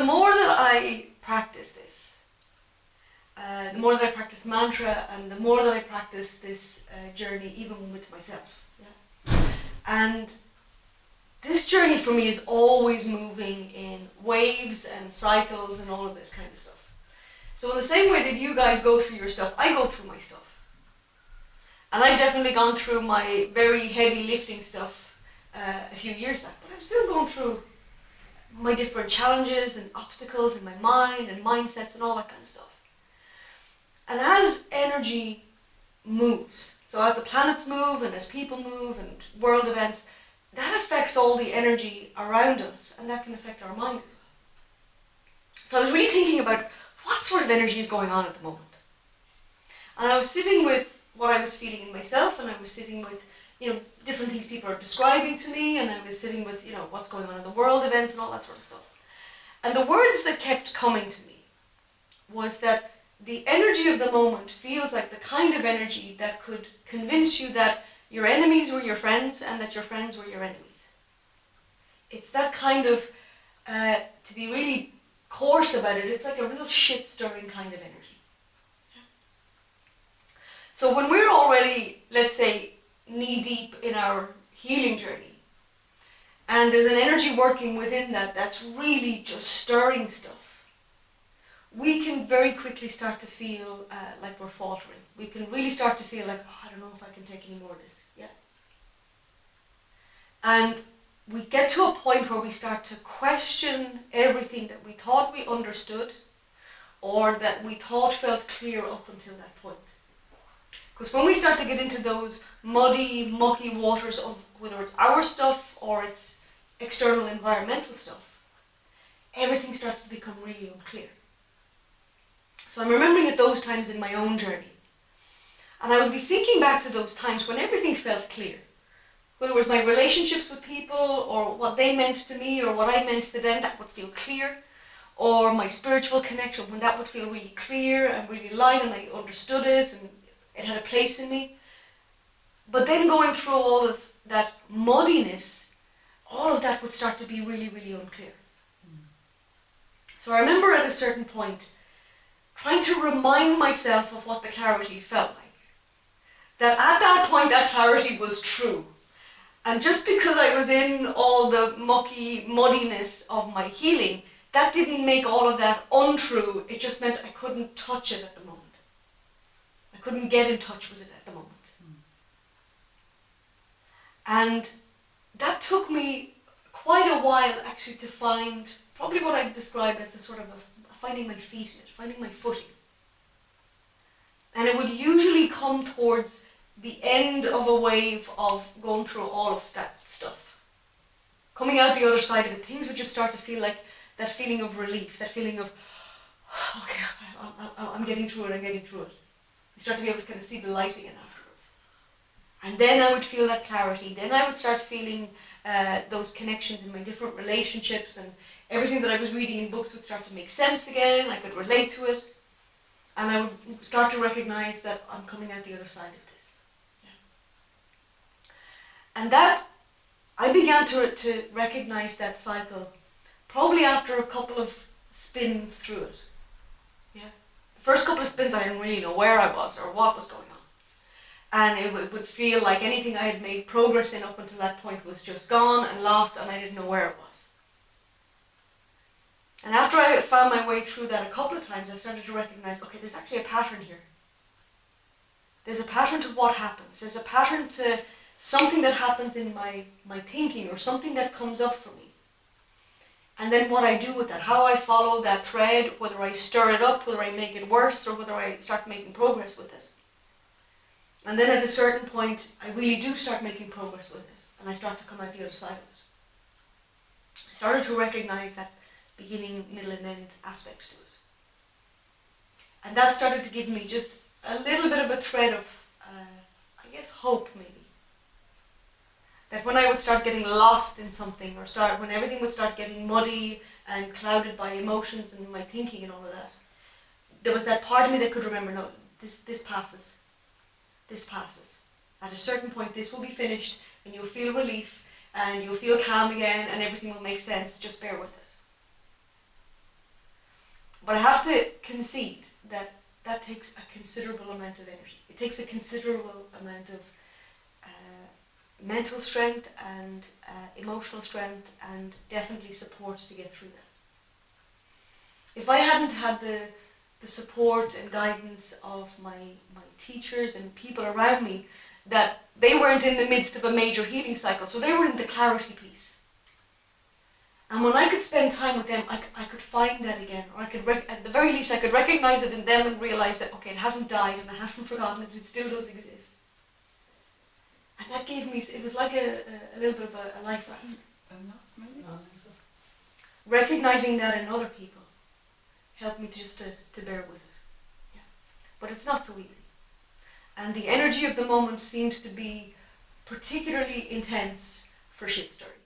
the more that I practice this, the more that I practice mantra, and the more that I practice this journey, even with myself. Yeah? And this journey for me is always moving in waves and cycles and all of this kind of stuff. So in the same way that you guys go through your stuff, I go through my stuff. And I've definitely gone through my very heavy lifting stuff a few years back, but I'm still going through my different challenges and obstacles in my mind and mindsets and all that kind of stuff. And as energy moves, so as the planets move and as people move and world events, that affects all the energy around us, and that can affect our mind as well. So I was really thinking about what sort of energy is going on at the moment. And I was sitting with what I was feeling in myself, and I was sitting with, different things people are describing to me, and I was sitting with, what's going on in the world events and all that sort of stuff. And the words that kept coming to me was that the energy of the moment feels like the kind of energy that could convince you that your enemies were your friends and that your friends were your enemies. It's that kind of, to be really coarse about it, it's like a real shit-stirring kind of energy. So when we're already, let's say, knee-deep in our healing journey, and there's an energy working within that that's really just stirring stuff, we can very quickly start to feel like we're faltering. We can really start to feel like, I don't know if I can take any more of this. Yeah. And we get to a point where we start to question everything that we thought we understood or that we thought felt clear up until that point. Because when we start to get into those muddy, mucky waters of whether it's our stuff or it's external environmental stuff, everything starts to become really unclear. So I'm remembering at those times in my own journey. And I would be thinking back to those times when everything felt clear. Whether it was my relationships with people or what they meant to me or what I meant to them, that would feel clear. Or my spiritual connection, when that would feel really clear and really light and I understood it and it had a place in me. But then going through all of that muddiness, all of that would start to be really, really unclear. So I remember at a certain point trying to remind myself of what the clarity felt like. That at that point that clarity was true. And just because I was in all the mucky muddiness of my healing, that didn't make all of that untrue. It just meant I couldn't touch it at the moment. I couldn't get in touch with it at the moment. And that took me quite a while actually to find probably what I'd describe as a sort of finding my feet in it, finding my footing. And it would usually come towards the end of a wave of going through all of that stuff. Coming out the other side of it, things would just start to feel like that feeling of relief, that feeling of, okay, I'm getting through it, I'm getting through it. You start to be able to kind of see the light again afterwards. And then I would feel that clarity. Then I would start feeling those connections in my different relationships, and everything that I was reading in books would start to make sense again. I could relate to it. And I would start to recognize that I'm coming out the other side of this. Yeah. And that, I began to recognize that cycle probably after a couple of spins through it. Yeah. The first couple of spins I didn't really know where I was or what was going on. And it would feel like anything I had made progress in up until that point was just gone and lost, and I didn't know where it was. And after I found my way through that a couple of times, I started to recognize, okay, there's actually a pattern here. There's a pattern to what happens. There's a pattern to something that happens in my thinking or something that comes up for me. And then what I do with that, how I follow that thread, whether I stir it up, whether I make it worse, or whether I start making progress with it. And then at a certain point, I really do start making progress with it, and I start to come out the other side of it. I started to recognize that beginning, middle, and end aspects to it. And that started to give me just a little bit of a thread of, I guess, hope maybe. That when I would start getting lost in something, or when everything would start getting muddy and clouded by emotions and my thinking and all of that, there was that part of me that could remember, no, this passes. This passes. At a certain point, this will be finished, and you'll feel relief, and you'll feel calm again, and everything will make sense. Just bear with it. But I have to concede that that takes a considerable amount of energy. It takes a considerable amount of mental strength and emotional strength and definitely support to get through that. If I hadn't had the support and guidance of my teachers and people around me, that they weren't in the midst of a major healing cycle, so they were in the clarity piece. And when I could spend time with them, I could find that again, or I could, at the very least, I could recognize it in them and realize that, okay, it hasn't died and I haven't forgotten it, it still does exist. And that gave me, it was like a little bit of a life raft. Recognizing that in other people helped me just to bear with it. Yeah. But it's not so easy. And the energy of the moment seems to be particularly intense for shit stirring.